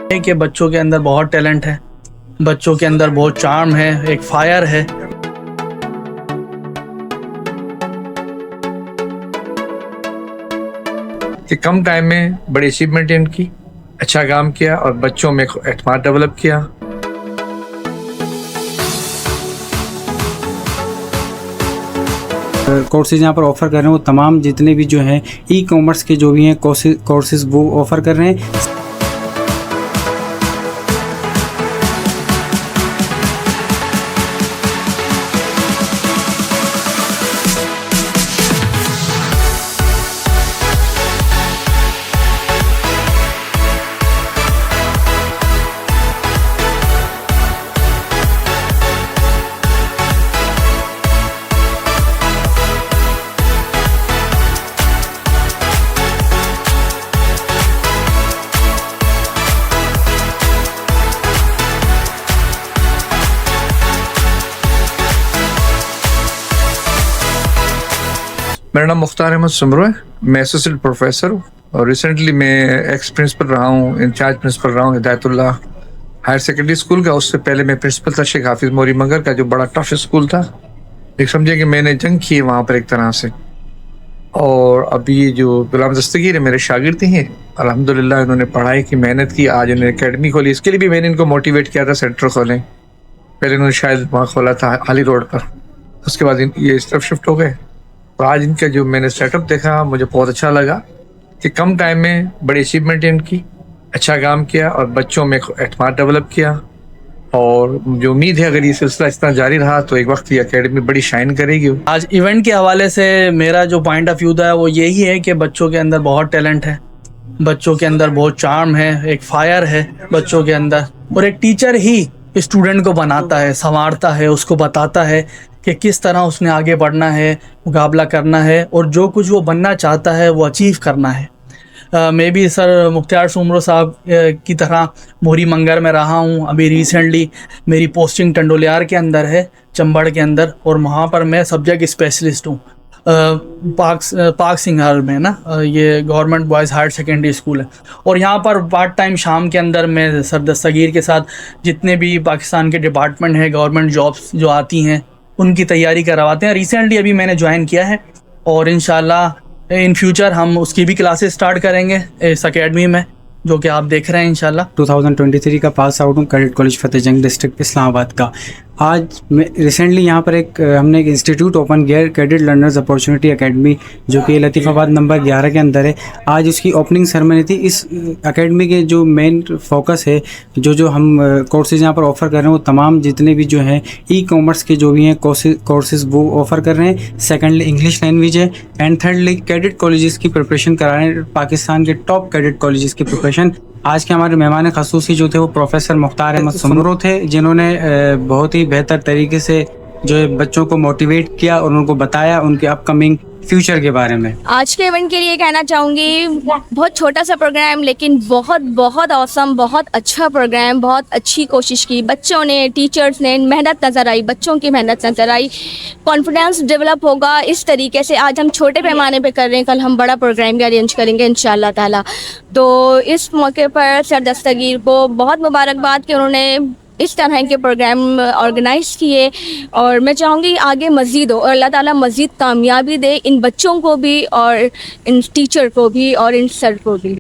है कि बच्चों के अंदर बहुत टैलेंट है, बच्चों के अंदर बहुत चार्म है, एक फायर है। कि कम टाइम में बड़ी अचीवमेंट है इनकी, अच्छा काम किया और बच्चों में एतमाद डेवलप किया। कोर्सेज यहाँ पर ऑफ़र कर रहे हैं वो तमाम जितने भी जो हैं ई कॉमर्स के जो भी हैं कोर्सेज वो ऑफ़र कर रहे हैं। मेरा नाम मुख्तार अहमद सुमरो है, मैं एसोसिएट प्रोफेसर हूँ और रिसेंटली मैं एक्स प्रिंसिपल रहा हूँ, इंचार्ज प्रिंसिपल रहा हूँ हिदायतुल्लाह हायर सेकेंडरी स्कूल का। उससे पहले मैं प्रिंसिपल था शेख हाफिज मोरी मंगर का, जो बड़ा टफ स्कूल था। एक समझे कि मैंने जंग की है वहाँ पर एक तरह से। और अभी जो गुलाम दस्तगीर है मेरे शागिर्द हैं, अल्हम्दुलिल्लाह इन्होंने पढ़ाई की, मेहनत की, आज इन्होंने अकेडमी खोली। इसके लिए भी मैंने इनको मोटिवेट किया था सेंटर खोलें। पहले इन्होंने शायद वहाँ खोला था हाली रोड पर, उसके बाद ये इस तरफ शिफ्ट हो गए। तो आज इनका जो मैंने सेटअप देखा मुझे बहुत अच्छा लगा कि कम टाइम में बड़ी अचीवमेंट है इनकी, अच्छा काम किया और बच्चों में एतमाद डेवलप किया। और जो उम्मीद है अगर ये सिलसिला इस तरह जारी रहा तो एक वक्त ये अकेडमी बड़ी शाइन करेगी। आज इवेंट के हवाले से मेरा जो पॉइंट ऑफ व्यू था वो यही है कि बच्चों के अंदर बहुत टैलेंट है, बच्चों के अंदर बहुत चार्म है, एक फायर है बच्चों के अंदर। और एक टीचर ही स्टूडेंट को बनाता है, संवारता है, उसको बताता है कि किस तरह उसने आगे बढ़ना है, मुकाबला करना है और जो कुछ वो बनना चाहता है वो अचीव करना है। मैं भी सर मुख्तार सुमरो साहब की तरह मोरी मंगर में रहा हूँ। अभी रिसेंटली मेरी पोस्टिंग टंडोलियार के अंदर है, चंबड़ के अंदर, और वहाँ पर मैं सब्जेक्ट स्पेशलिस्ट हूँ पाक सिंघार में ना। ये government boys higher secondary school है। और यहाँ पर पार्ट टाइम शाम के अंदर मैं सर दस्तगीर के साथ जितने भी पाकिस्तान के डिपार्टमेंट हैं, गवर्नमेंट जॉब्स जो आती हैं उनकी तैयारी करवाते हैं। रिसेंटली अभी मैंने ज्वाइन किया है और इंशाल्लाह इन फ्यूचर हम उसकी भी क्लासेस स्टार्ट करेंगे इस अकेडमी में, जो कि आप देख रहे हैं इंशाल्लाह। 2023 का पास आउट हूँ कैडेट कॉलेज फतेह जंग डिस्ट्रिक्ट इस्लामाबाद का। आज मैं रिसेंटली यहाँ पर हमने एक इंस्टीट्यूट ओपन किया है, कैडेट लर्नर्स अपॉर्चुनिटी एकेडमी, जो कि लतीफ़ाबाद नंबर 11 के अंदर है। आज उसकी ओपनिंग सेरेमनी थी। इस एकेडमी के जो मेन फोकस है, जो हम कोर्सेज यहाँ पर ऑफ़र कर रहे हैं वो तमाम जितने भी जो हैं ई कॉमर्स के जो भी हैं कोर्सेज वो ऑफ़र कर रहे हैं। सेकेंडली इंग्लिश लैंग्वेज है एंड थर्डली कैडेट कॉलेजेस की प्रिपरेशन करा रहे हैं, पाकिस्तान के टॉप कैडेट कॉलेजेस की प्रिपरेशन। आज के हमारे मेहमान ख़सूसी जो थे वो प्रोफेसर मुख्तार अहमद सुमरो थे, जिन्होंने बहुत ही बेहतर तरीके से जो है बच्चों को मोटिवेट किया और उनको बताया उनके अपकमिंग फ्यूचर के बारे में। आज के इवेंट के लिए कहना चाहूँगी, बहुत छोटा सा प्रोग्राम लेकिन बहुत बहुत ऑसम, बहुत अच्छा प्रोग्राम, बहुत अच्छी कोशिश की बच्चों ने, टीचर्स ने, मेहनत नज़र आई, बच्चों की मेहनत नज़र आई। कॉन्फिडेंस डेवलप होगा इस तरीके से। आज हम छोटे पैमाने पे कर रहे हैं, कल हम बड़ा प्रोग्राम भी अरेंज करेंगे इंशाल्लाह ताला। तो इस मौके पर सर दस्तगीर को बहुत मुबारकबाद कि उन्होंने इस तरह के प्रोग्राम ऑर्गेनाइज किए और मैं चाहूँगी आगे मज़ीद हो और अल्लाह ताला मज़ीद कामयाबी दे इन बच्चों को भी और इन टीचर को भी और इन सर को भी।